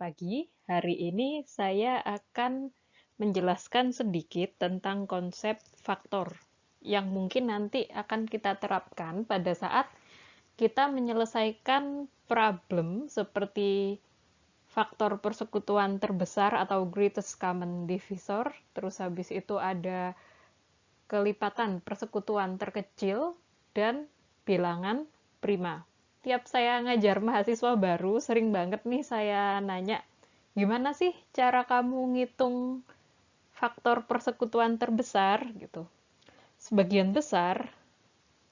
pagi. Hari ini saya akan menjelaskan sedikit tentang konsep faktor yang mungkin nanti akan kita terapkan pada saat kita menyelesaikan problem seperti faktor persekutuan terbesar atau greatest common divisor, terus habis itu ada kelipatan persekutuan terkecil, dan bilangan prima. Tiap saya ngajar mahasiswa baru, sering banget nih saya nanya, gimana sih cara kamu ngitung faktor persekutuan terbesar gitu. Sebagian besar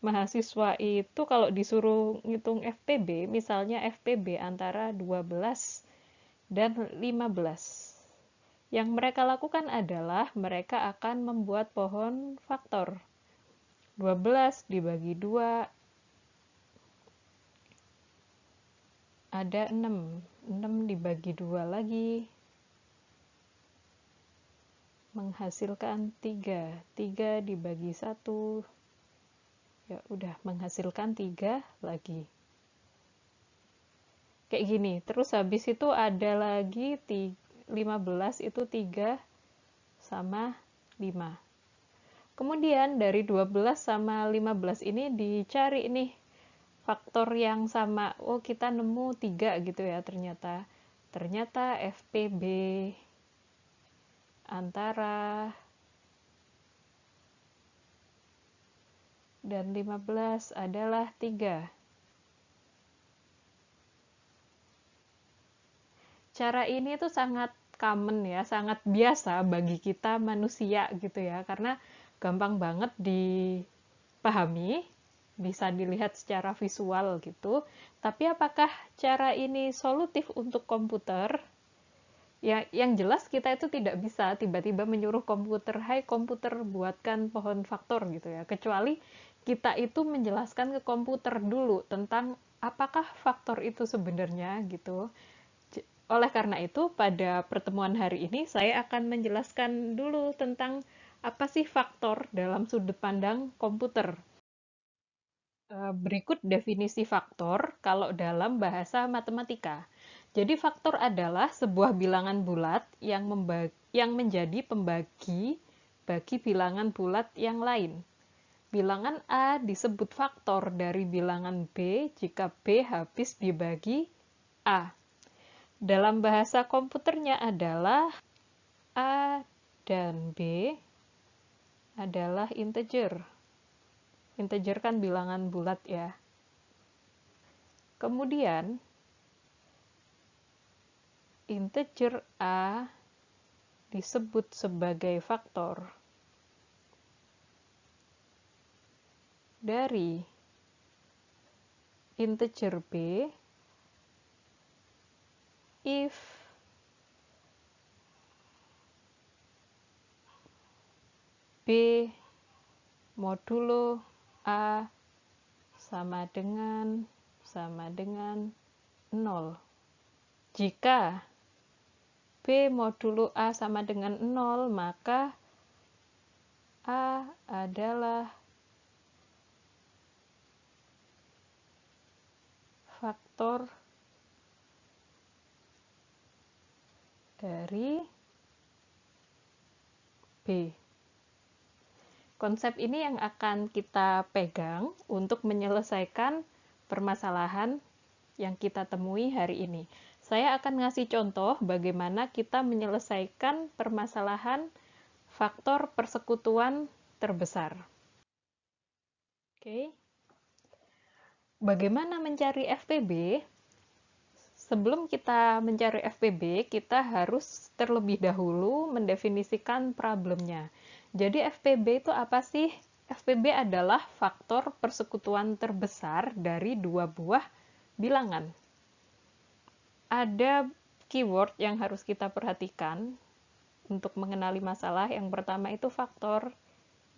mahasiswa itu kalau disuruh ngitung FPB, misalnya FPB antara 12 dan 15. Yang mereka lakukan adalah mereka akan membuat pohon faktor. 12 dibagi 2 ada 6. 6 dibagi 2 lagi menghasilkan 3. 3 dibagi 1 ya udah menghasilkan 3 lagi. Kayak gini. Terus habis itu ada lagi 15 itu 3 sama 5. Kemudian dari 12 sama 15 ini dicari nih faktor yang sama. Oh, kita nemu 3 gitu ya ternyata. Ternyata FPB antara dan 15 adalah 3. Cara ini tuh sangat common ya, sangat biasa bagi kita manusia gitu ya, karena gampang banget dipahami, bisa dilihat secara visual gitu. Tapi apakah cara ini solutif untuk komputer? Ya, yang jelas kita itu tidak bisa tiba-tiba menyuruh komputer, hai komputer buatkan pohon faktor gitu ya. Kecuali kita itu menjelaskan ke komputer dulu tentang apakah faktor itu sebenarnya gitu. Oleh karena itu, pada pertemuan hari ini saya akan menjelaskan dulu tentang apa sih faktor dalam sudut pandang komputer. Berikut definisi faktor kalau dalam bahasa matematika. Jadi faktor adalah sebuah bilangan bulat yang menjadi pembagi bagi bilangan bulat yang lain. Bilangan A disebut faktor dari bilangan B jika B habis dibagi A. Dalam bahasa komputernya adalah A dan B adalah integer. Integer kan bilangan bulat ya. Kemudian integer A disebut sebagai faktor dari integer B if B modulo A sama dengan 0. Jika B modulo A sama dengan 0, maka A adalah faktor dari B. Konsep ini yang akan kita pegang untuk menyelesaikan permasalahan yang kita temui hari ini. Saya akan ngasih contoh bagaimana kita menyelesaikan permasalahan faktor persekutuan terbesar. Oke. Bagaimana mencari FPB? Sebelum kita mencari FPB, kita harus terlebih dahulu mendefinisikan problemnya. Jadi FPB itu apa sih? FPB adalah faktor persekutuan terbesar dari dua buah bilangan. Ada keyword yang harus kita perhatikan untuk mengenali masalah. Yang pertama itu faktor,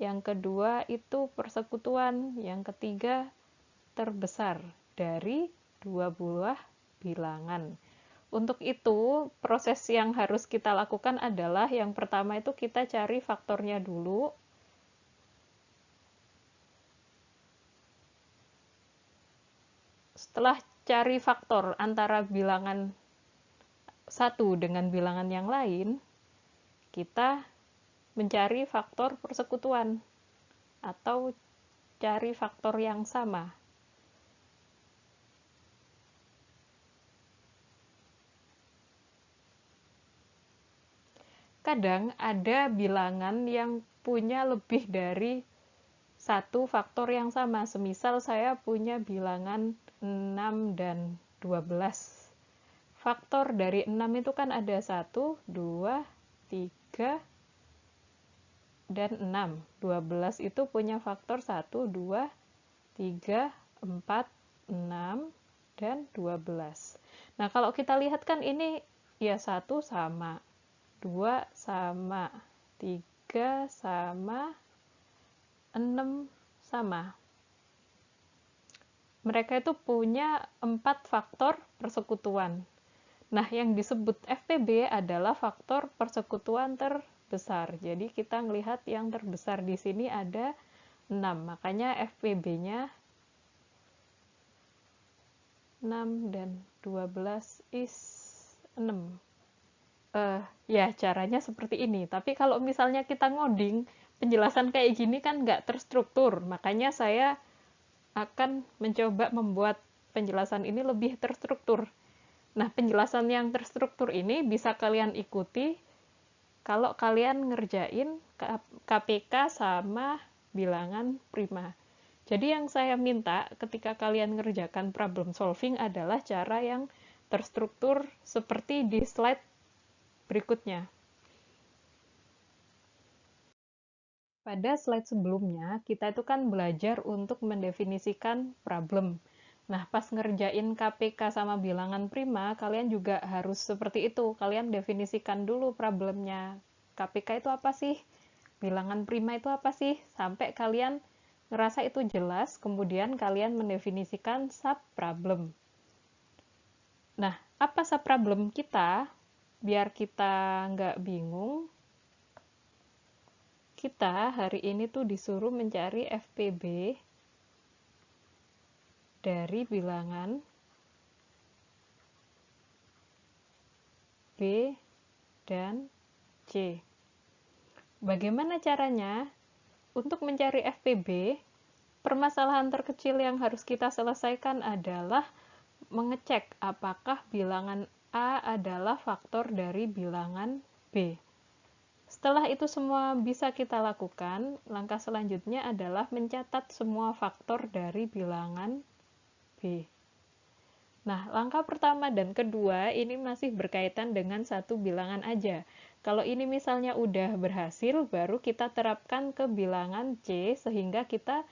yang kedua itu persekutuan, yang ketiga terbesar dari dua buah bilangan. Untuk itu, proses yang harus kita lakukan adalah yang pertama itu kita cari faktornya dulu. Setelah cari faktor antara bilangan satu dengan bilangan yang lain, kita mencari faktor persekutuan atau cari faktor yang sama. Kadang ada bilangan yang punya lebih dari satu faktor yang sama. Semisal saya punya bilangan 6 dan 12. Faktor dari 6 itu kan ada 1, 2, 3, dan 6. 12 itu punya faktor 1, 2, 3, 4, 6, dan 12. Nah, kalau kita lihat kan ini ya 1 sama, 2 sama, 3 sama, 6 sama. Mereka itu punya 4 faktor persekutuan. Nah, yang disebut FPB adalah faktor persekutuan terbesar. Jadi kita melihat yang terbesar di sini ada 6. Makanya FPB-nya 6 dan 12 is 6. Ya, caranya seperti ini. Tapi kalau misalnya kita ngoding, penjelasan kayak gini kan nggak terstruktur. Makanya saya akan mencoba membuat penjelasan ini lebih terstruktur. Nah, penjelasan yang terstruktur ini bisa kalian ikuti kalau kalian ngerjain KPK sama bilangan prima. Jadi yang saya minta ketika kalian ngerjakan problem solving adalah cara yang terstruktur seperti di slide berikutnya. Pada slide sebelumnya, kita itu kan belajar untuk mendefinisikan problem. Nah, pas ngerjain KPK sama bilangan prima, kalian juga harus seperti itu. Kalian definisikan dulu problemnya. KPK itu apa sih? Bilangan prima itu apa sih? Sampai kalian ngerasa itu jelas, kemudian kalian mendefinisikan subproblem. Nah, apa subproblem kita? Biar kita nggak bingung, kita hari ini tuh disuruh mencari FPB dari bilangan B dan C. Bagaimana caranya? Untuk mencari FPB, permasalahan terkecil yang harus kita selesaikan adalah mengecek apakah bilangan A adalah faktor dari bilangan B. Setelah itu semua bisa kita lakukan, langkah selanjutnya adalah mencatat semua faktor dari bilangan B. Nah, langkah pertama dan kedua ini masih berkaitan dengan satu bilangan aja. Kalau ini misalnya udah berhasil, baru kita terapkan ke bilangan C, sehingga kita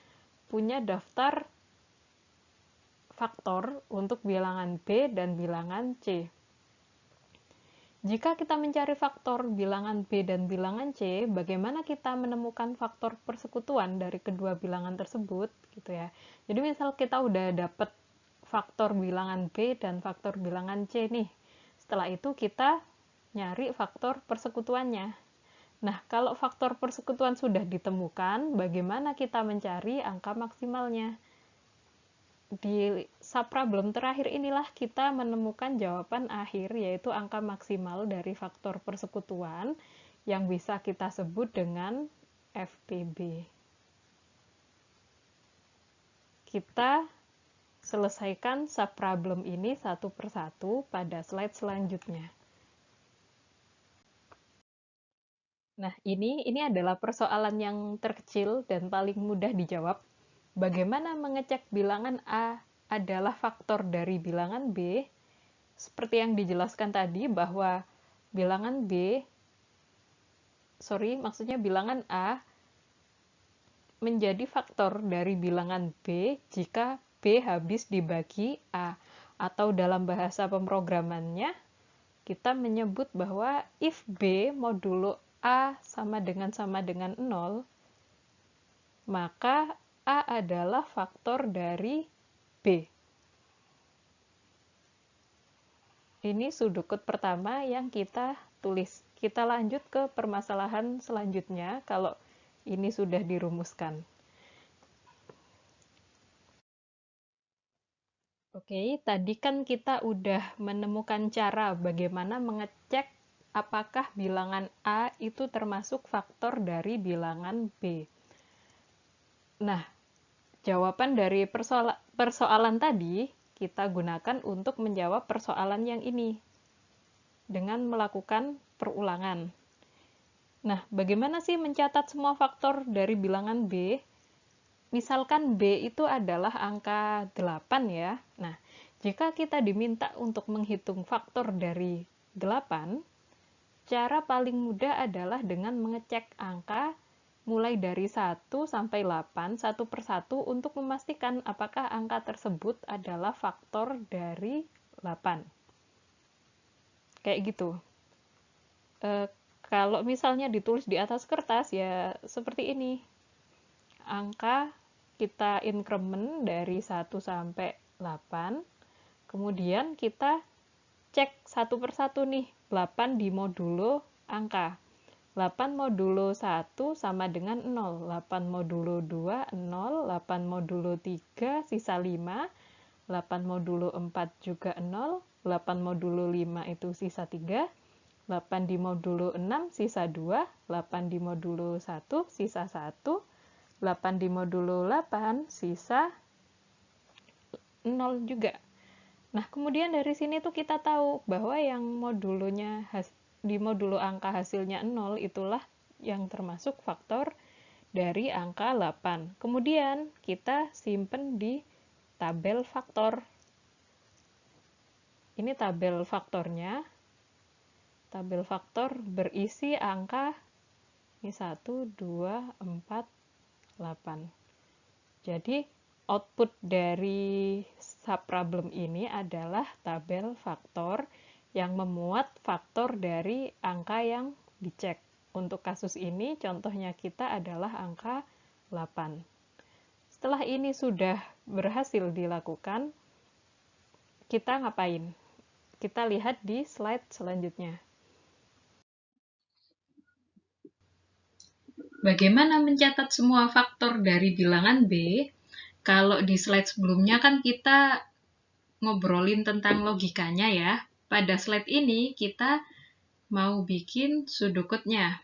punya daftar faktor untuk bilangan B dan bilangan C. Jika kita mencari faktor bilangan B dan bilangan C, bagaimana kita menemukan faktor persekutuan dari kedua bilangan tersebut, gitu ya. Jadi misal kita udah dapet faktor bilangan B dan faktor bilangan C nih. Setelah itu kita nyari faktor persekutuannya. Nah, kalau faktor persekutuan sudah ditemukan, bagaimana kita mencari angka maksimalnya? Di subproblem terakhir inilah kita menemukan jawaban akhir, yaitu angka maksimal dari faktor persekutuan yang bisa kita sebut dengan FPB. Kita selesaikan subproblem ini satu persatu pada slide selanjutnya. Nah, ini adalah persoalan yang terkecil dan paling mudah dijawab. Bagaimana mengecek bilangan A adalah faktor dari bilangan B? Seperti yang dijelaskan tadi bahwa bilangan bilangan A menjadi faktor dari bilangan B jika B habis dibagi A. Atau dalam bahasa pemrogramannya, kita menyebut bahwa if B modulo A sama dengan 0, maka A adalah faktor dari B. Ini sudut pertama yang kita tulis. Kita lanjut ke permasalahan selanjutnya kalau ini sudah dirumuskan. Oke, tadi kan kita udah menemukan cara bagaimana mengecek apakah bilangan A itu termasuk faktor dari bilangan B. Nah, jawaban dari persoalan tadi kita gunakan untuk menjawab persoalan yang ini dengan melakukan perulangan. Nah, bagaimana sih mencatat semua faktor dari bilangan B? Misalkan B itu adalah angka 8 ya. Nah, jika kita diminta untuk menghitung faktor dari 8, cara paling mudah adalah dengan mengecek angka mulai dari 1 sampai 8, satu persatu untuk memastikan apakah angka tersebut adalah faktor dari 8. Kayak gitu. Kalau misalnya ditulis di atas kertas ya seperti ini. Angka kita increment dari 1 sampai 8. Kemudian kita cek satu persatu nih, 8 di modulo angka. 8 modulo 1 sama dengan 0, 8 modulo 2, 0, 8 modulo 3, sisa 5, 8 modulo 4 juga 0, 8 modulo 5 itu sisa 3, 8 di modulo 6 sisa 2, 8 di modulo 1 sisa 1, 8 di modulo 8 sisa 0 juga. Nah, kemudian dari sini tuh kita tahu bahwa yang modulonya di modulo angka hasilnya 0 itulah yang termasuk faktor dari angka 8. Kemudian kita simpen di tabel faktor. Ini tabel faktornya. Tabel faktor berisi angka ini 1, 2, 4, 8. Jadi output dari subproblem ini adalah tabel faktor yang memuat faktor dari angka yang dicek. Untuk kasus ini contohnya kita adalah angka 8. Setelah ini sudah berhasil dilakukan, kita ngapain? Kita lihat di slide selanjutnya. Bagaimana mencatat semua faktor dari bilangan B? Kalau di slide sebelumnya kan kita ngobrolin tentang logikanya ya. Pada slide ini kita mau bikin sudokutnya.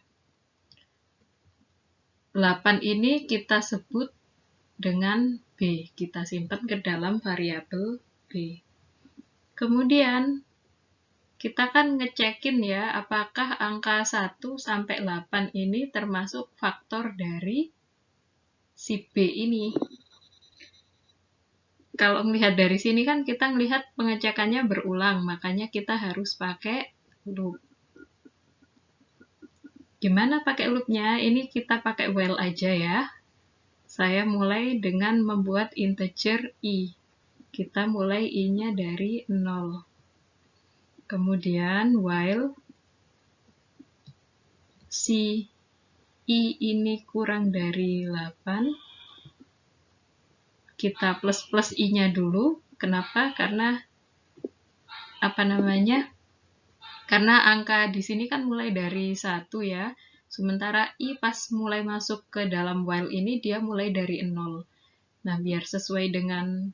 8 ini kita sebut dengan B. Kita simpan ke dalam variabel B. Kemudian kita kan ngecekin ya apakah angka 1 sampai 8 ini termasuk faktor dari si B ini. Kalau melihat dari sini kan kita melihat pengecekannya berulang, makanya kita harus pakai loop. Gimana pakai loopnya? Ini kita pakai while aja ya. Saya mulai dengan membuat integer i. Kita mulai i-nya dari 0. Kemudian while si i ini kurang dari 8, kita plus i-nya dulu. Kenapa? Karena karena angka di sini kan mulai dari 1 ya. Sementara i pas mulai masuk ke dalam while ini dia mulai dari 0. Nah, biar sesuai dengan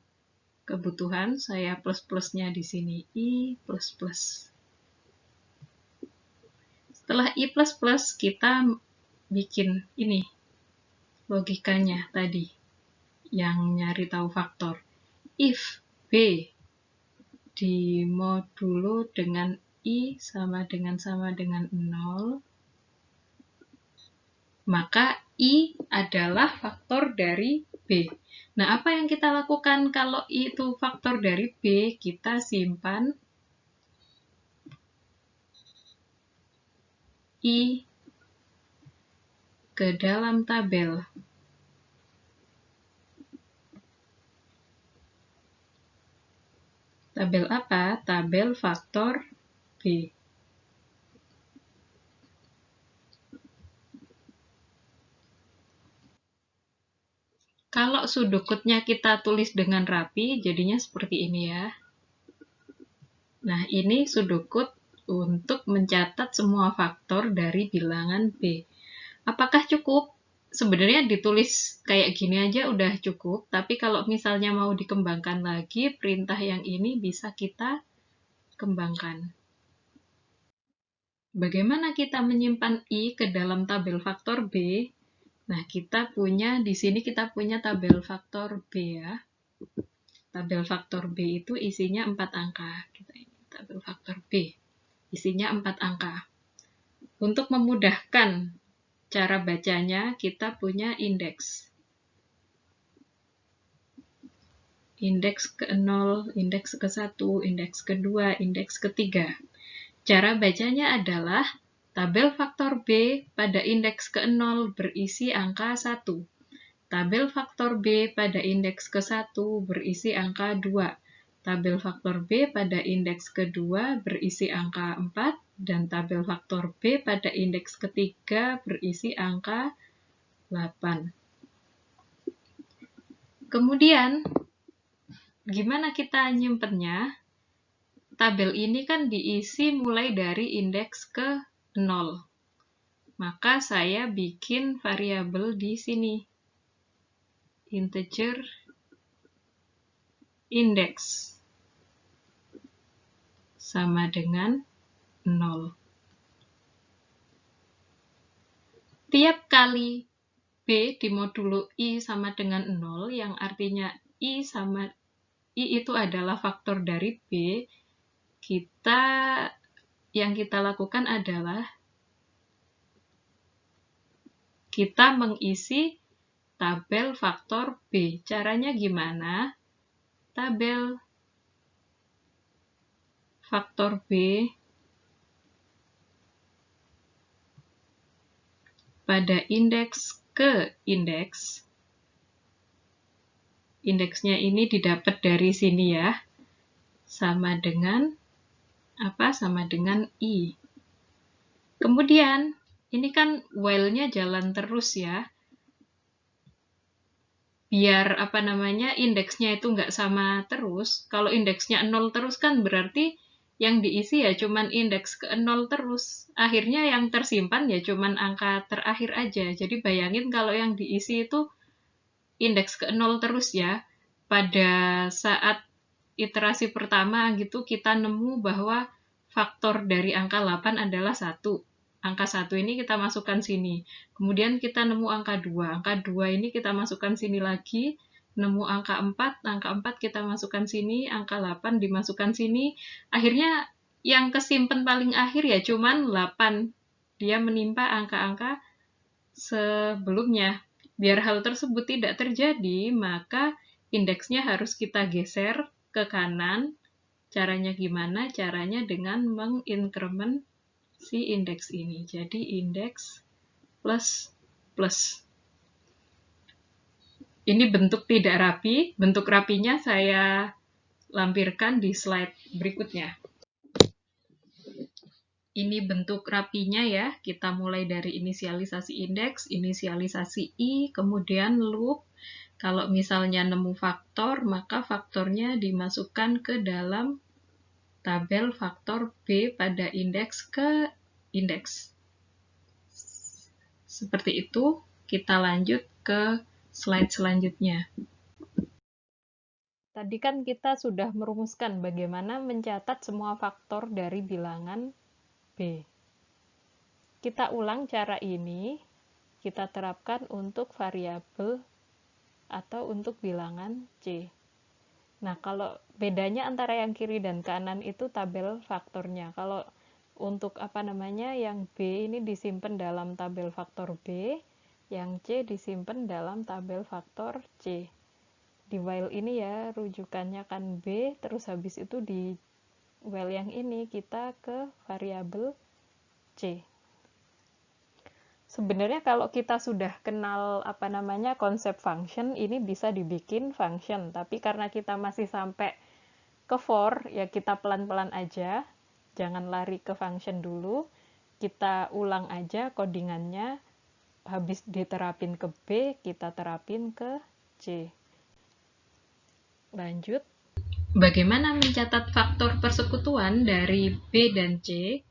kebutuhan, saya plus-plusnya di sini i plus-plus. Setelah i plus-plus, kita bikin ini logikanya tadi yang nyari tahu faktor. If b di modulo dengan i sama dengan 0, maka i adalah faktor dari b. Nah, apa yang kita lakukan kalau i itu faktor dari b? Kita simpan i ke dalam tabel. Tabel apa? Tabel faktor b. Kalau sudokutnya kita tulis dengan rapi, jadinya seperti ini ya. Nah, ini sudokut untuk mencatat semua faktor dari bilangan B. Apakah cukup? sebenarnya ditulis kayak gini aja udah cukup, tapi kalau misalnya mau dikembangkan lagi, perintah yang ini bisa kita kembangkan. Bagaimana kita menyimpan I ke dalam tabel faktor B? Nah, di sini kita punya tabel faktor B ya. Tabel faktor B itu isinya 4 angka. Tabel faktor B, isinya 4 angka. Untuk memudahkan cara bacanya, kita punya indeks. Indeks ke-0, indeks ke-1, indeks ke-2, indeks ke-3. Cara bacanya adalah tabel faktor B pada indeks ke-0 berisi angka 1. Tabel faktor B pada indeks ke-1 berisi angka 2. Tabel faktor B pada indeks ke-2 berisi angka 4. Dan tabel faktor B pada indeks ke-3 berisi angka 8. Kemudian, gimana kita nyimpennya? Tabel ini kan diisi mulai dari indeks ke-0. Maka saya bikin variabel di sini. Integer index sama dengan 0. Tiap kali B di modulo I sama dengan 0, yang artinya I itu adalah faktor dari B, yang kita lakukan adalah kita mengisi tabel faktor B. Caranya gimana? Tabel faktor B pada indeks ke indeks. Indeksnya ini didapat dari sini ya. Sama dengan apa? Sama dengan I. Kemudian, ini kan while-nya jalan terus ya. Biar indeksnya itu nggak sama terus. Kalau indeksnya 0 terus kan berarti yang diisi ya cuman indeks ke 0 terus. Akhirnya yang tersimpan ya cuman angka terakhir aja. Jadi bayangin kalau yang diisi itu indeks ke 0 terus ya. Pada saat iterasi pertama gitu kita nemu bahwa faktor dari angka 8 adalah 1. Angka 1 ini kita masukkan sini. Kemudian kita nemu angka 2. Angka 2 ini kita masukkan sini lagi. Nemu angka 4. Angka 4 kita masukkan sini. Angka 8 dimasukkan sini. Akhirnya yang kesimpan paling akhir ya cuman 8. Dia menimpa angka-angka sebelumnya. Biar hal tersebut tidak terjadi, maka indeksnya harus kita geser ke kanan. Caranya gimana? Caranya dengan mengincrement si indeks ini. Jadi indeks plus plus. Ini bentuk tidak rapi. Bentuk rapinya saya lampirkan di slide berikutnya. Ini bentuk rapinya ya. Kita mulai dari inisialisasi indeks, inisialisasi I, kemudian loop. Kalau misalnya nemu faktor, maka faktornya dimasukkan ke dalam tabel faktor B pada indeks ke indeks. Seperti itu, kita lanjut ke slide selanjutnya. Tadi kan kita sudah merumuskan bagaimana mencatat semua faktor dari bilangan B. Kita ulang cara ini, kita terapkan untuk variabel atau untuk bilangan C. Nah, kalau bedanya antara yang kiri dan kanan itu tabel faktornya. Kalau untuk yang B ini disimpan dalam tabel faktor B, yang C disimpan dalam tabel faktor C. Di while ini ya, rujukannya kan B, terus habis itu di while yang ini kita ke variabel C. Sebenarnya kalau kita sudah kenal konsep function, ini bisa dibikin function, tapi karena kita masih sampai ke for, ya kita pelan-pelan aja, jangan lari ke function dulu, kita ulang aja codingannya, habis diterapin ke B, kita terapin ke C. Lanjut. Bagaimana mencatat faktor persekutuan dari B dan C?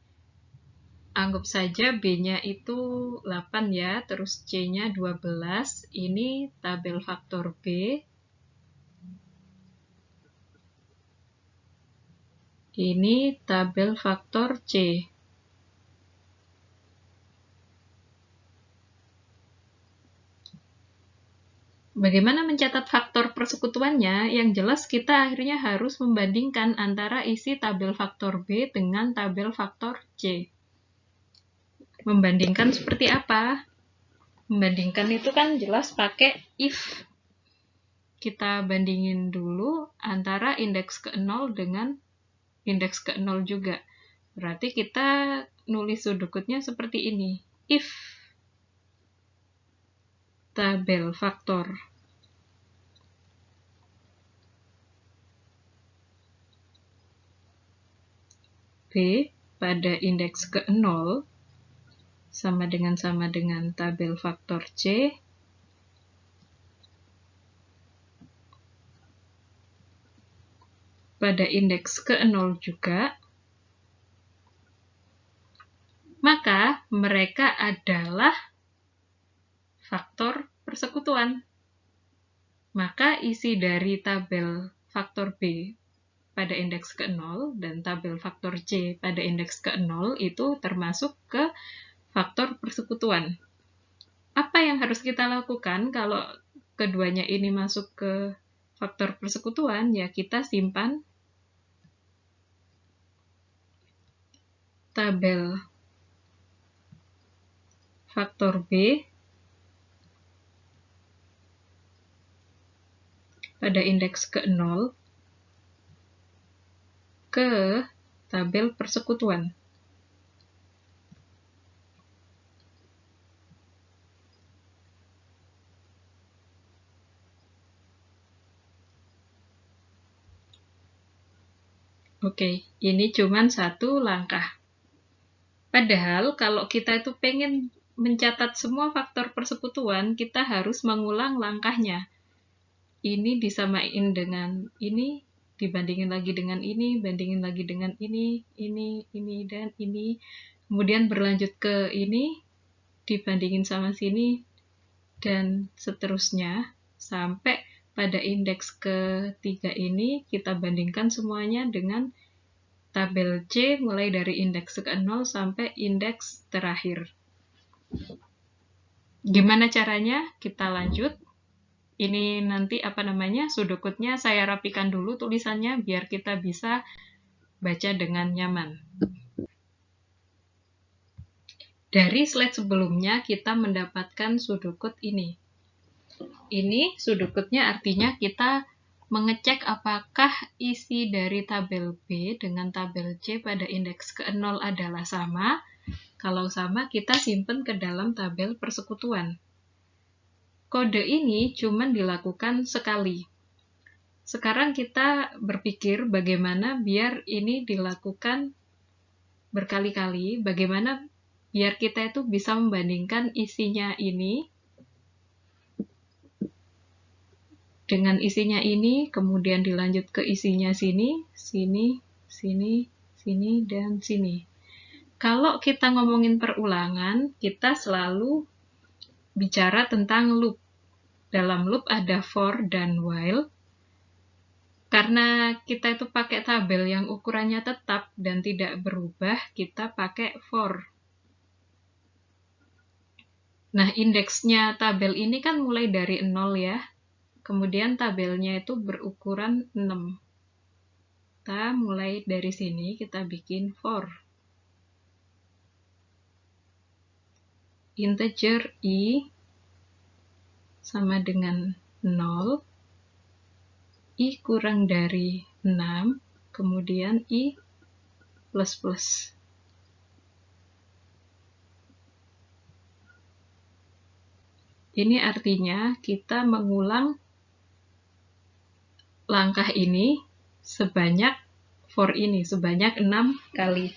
Anggap saja B-nya itu 8 ya, terus C-nya 12. Ini tabel faktor B. Ini tabel faktor C. Bagaimana mencatat faktor persekutuannya? Yang jelas kita akhirnya harus membandingkan antara isi tabel faktor B dengan tabel faktor C. Membandingkan seperti apa? Membandingkan itu kan jelas pakai if. Kita bandingin dulu antara indeks ke-0 dengan indeks ke-0 juga. Berarti kita nulis sudut-kutnya seperti ini. If tabel faktor B pada indeks ke-0 sama dengan tabel faktor C pada indeks ke-0 juga, maka mereka adalah faktor persekutuan. Maka isi dari tabel faktor B pada indeks ke-0 dan tabel faktor C pada indeks ke-0 itu termasuk ke faktor persekutuan. Apa yang harus kita lakukan kalau keduanya ini masuk ke faktor persekutuan? Ya, kita simpan tabel faktor B pada indeks ke-0 ke tabel persekutuan. Oke, ini cuma satu langkah. Padahal kalau kita itu pengen mencatat semua faktor persekutuan, kita harus mengulang langkahnya. Ini disamain dengan ini, dibandingin lagi dengan ini, bandingin lagi dengan ini, dan ini. Kemudian berlanjut ke ini, dibandingin sama sini, dan seterusnya. Sampai pada indeks ketiga ini, kita bandingkan semuanya dengan tabel C mulai dari indeks ke-0 sampai indeks terakhir. Gimana caranya? Kita lanjut. Ini nanti sudut-kutnya saya rapikan dulu tulisannya biar kita bisa baca dengan nyaman. Dari slide sebelumnya kita mendapatkan sudut-kut ini. Ini sudut-kutnya artinya kita mengecek apakah isi dari tabel B dengan tabel C pada indeks ke-0 adalah sama. Kalau sama, kita simpan ke dalam tabel persekutuan. Kode ini cuma dilakukan sekali. Sekarang kita berpikir bagaimana biar ini dilakukan berkali-kali, bagaimana biar kita itu bisa membandingkan isinya ini dengan isinya ini, kemudian dilanjut ke isinya sini, sini, sini, sini, dan sini. Kalau kita ngomongin perulangan, kita selalu bicara tentang loop. Dalam loop ada for dan while. Karena kita itu pakai tabel yang ukurannya tetap dan tidak berubah, kita pakai for. Nah, indeksnya tabel ini kan mulai dari 0 ya. Kemudian tabelnya itu berukuran 6. Kita mulai dari sini, kita bikin for. Integer i sama dengan 0. I kurang dari 6. Kemudian i plus plus. Ini artinya kita mengulang langkah ini sebanyak for ini, sebanyak 6 kali.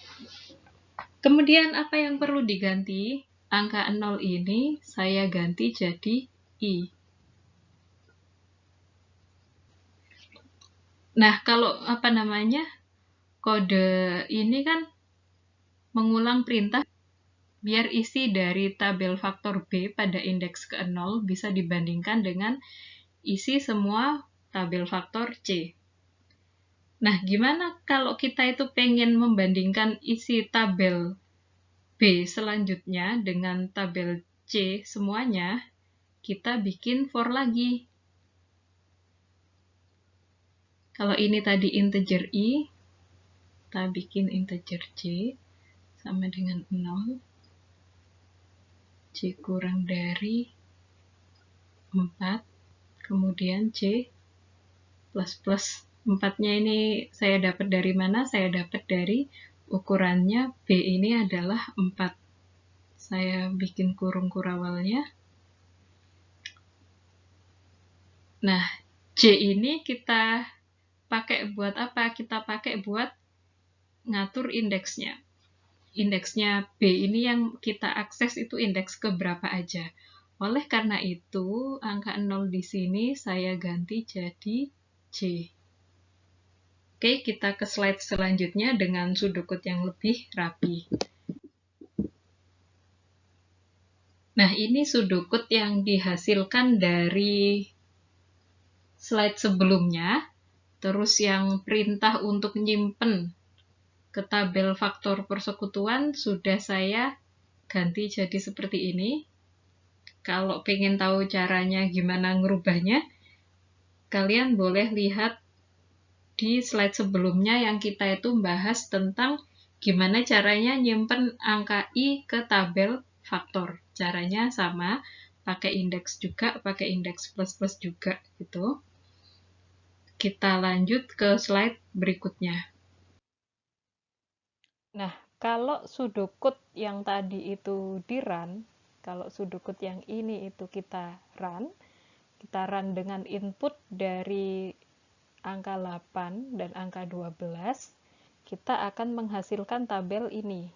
Kemudian apa yang perlu diganti? Angka 0 ini saya ganti jadi i. Nah, kalau kode ini kan mengulang perintah biar isi dari tabel faktor B pada indeks ke-0 bisa dibandingkan dengan isi semua tabel faktor C. Nah, gimana kalau kita itu pengen membandingkan isi tabel B selanjutnya dengan tabel C semuanya? Kita bikin for lagi. Kalau ini tadi integer I, kita bikin integer C sama dengan 0. C kurang dari 4. Kemudian C plus. 4-nya ini saya dapat dari mana? Saya dapat dari ukurannya B ini adalah 4. Saya bikin kurung kurawalnya. Nah, C ini kita pakai buat apa? Kita pakai buat ngatur indeksnya. Indeksnya B ini yang kita akses itu indeks keberapa aja. Oleh karena itu, angka 0 di sini saya ganti jadi C. Oke, kita ke slide selanjutnya dengan sudokut yang lebih rapi. Nah, ini sudokut yang dihasilkan dari slide sebelumnya. Terus yang perintah untuk nyimpen ke tabel faktor persekutuan sudah saya ganti jadi seperti ini. Kalau pengen tahu caranya gimana ngerubahnya, kalian boleh lihat di slide sebelumnya yang kita itu bahas tentang gimana caranya nyimpen angka I ke tabel faktor. Caranya sama, pakai indeks juga, pakai indeks plus-plus juga gitu. Kita lanjut ke slide berikutnya. Nah, kalau sudokut yang tadi itu di-run, kalau sudokut yang ini itu kita run dengan input dari angka 8 dan angka 12, kita akan menghasilkan tabel ini.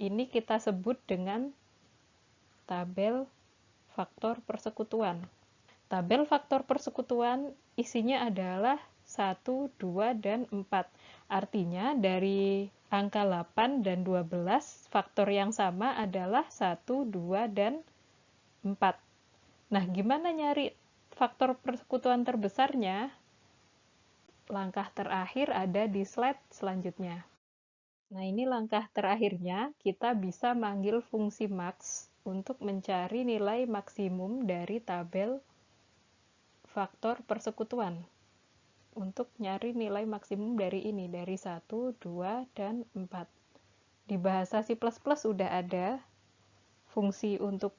Ini kita sebut dengan tabel faktor persekutuan. Tabel faktor persekutuan isinya adalah 1, 2, dan 4. Artinya dari angka 8 dan 12, faktor yang sama adalah 1, 2, dan 4. Nah, gimana nyari faktor persekutuan terbesarnya? Langkah terakhir ada di slide selanjutnya. Nah, ini langkah terakhirnya, kita bisa manggil fungsi max untuk mencari nilai maksimum dari tabel faktor persekutuan. Untuk nyari nilai maksimum dari ini, dari 1, 2, dan 4. Di bahasa C++ udah ada fungsi untuk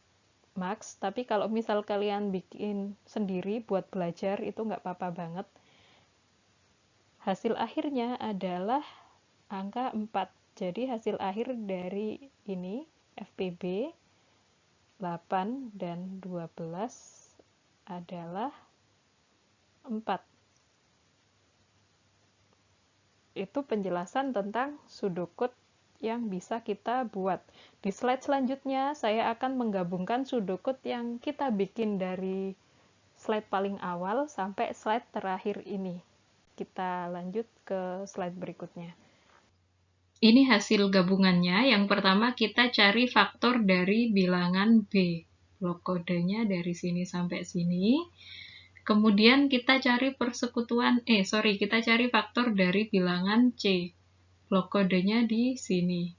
max, tapi kalau misal kalian bikin sendiri buat belajar, itu nggak apa-apa banget. Hasil akhirnya adalah angka 4. Jadi hasil akhir dari ini, FPB 8 dan 12 adalah 4. Itu penjelasan tentang sudokut yang bisa kita buat. Di slide selanjutnya, saya akan menggabungkan sudokut yang kita bikin dari slide paling awal sampai slide terakhir ini. Kita lanjut ke slide berikutnya. Ini hasil gabungannya. Yang pertama kita cari faktor dari bilangan B. Blok kodenya dari sini sampai sini. Kemudian kita cari kita cari faktor dari bilangan C. Blok kodenya di sini.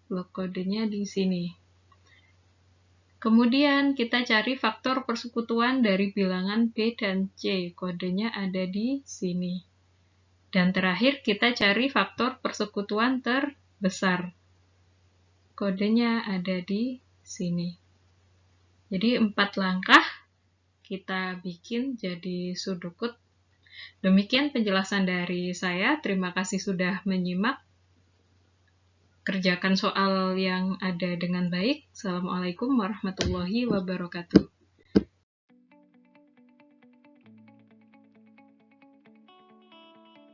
Blok kodenya di sini. Kemudian kita cari faktor persekutuan dari bilangan B dan C. Kodenya ada di sini. Dan terakhir kita cari faktor persekutuan terbesar. Kodenya ada di sini. Jadi 4 langkah kita bikin jadi sudokut. Demikian penjelasan dari saya. Terima kasih sudah menyimak. Kerjakan soal yang ada dengan baik. Assalamualaikum warahmatullahi wabarakatuh.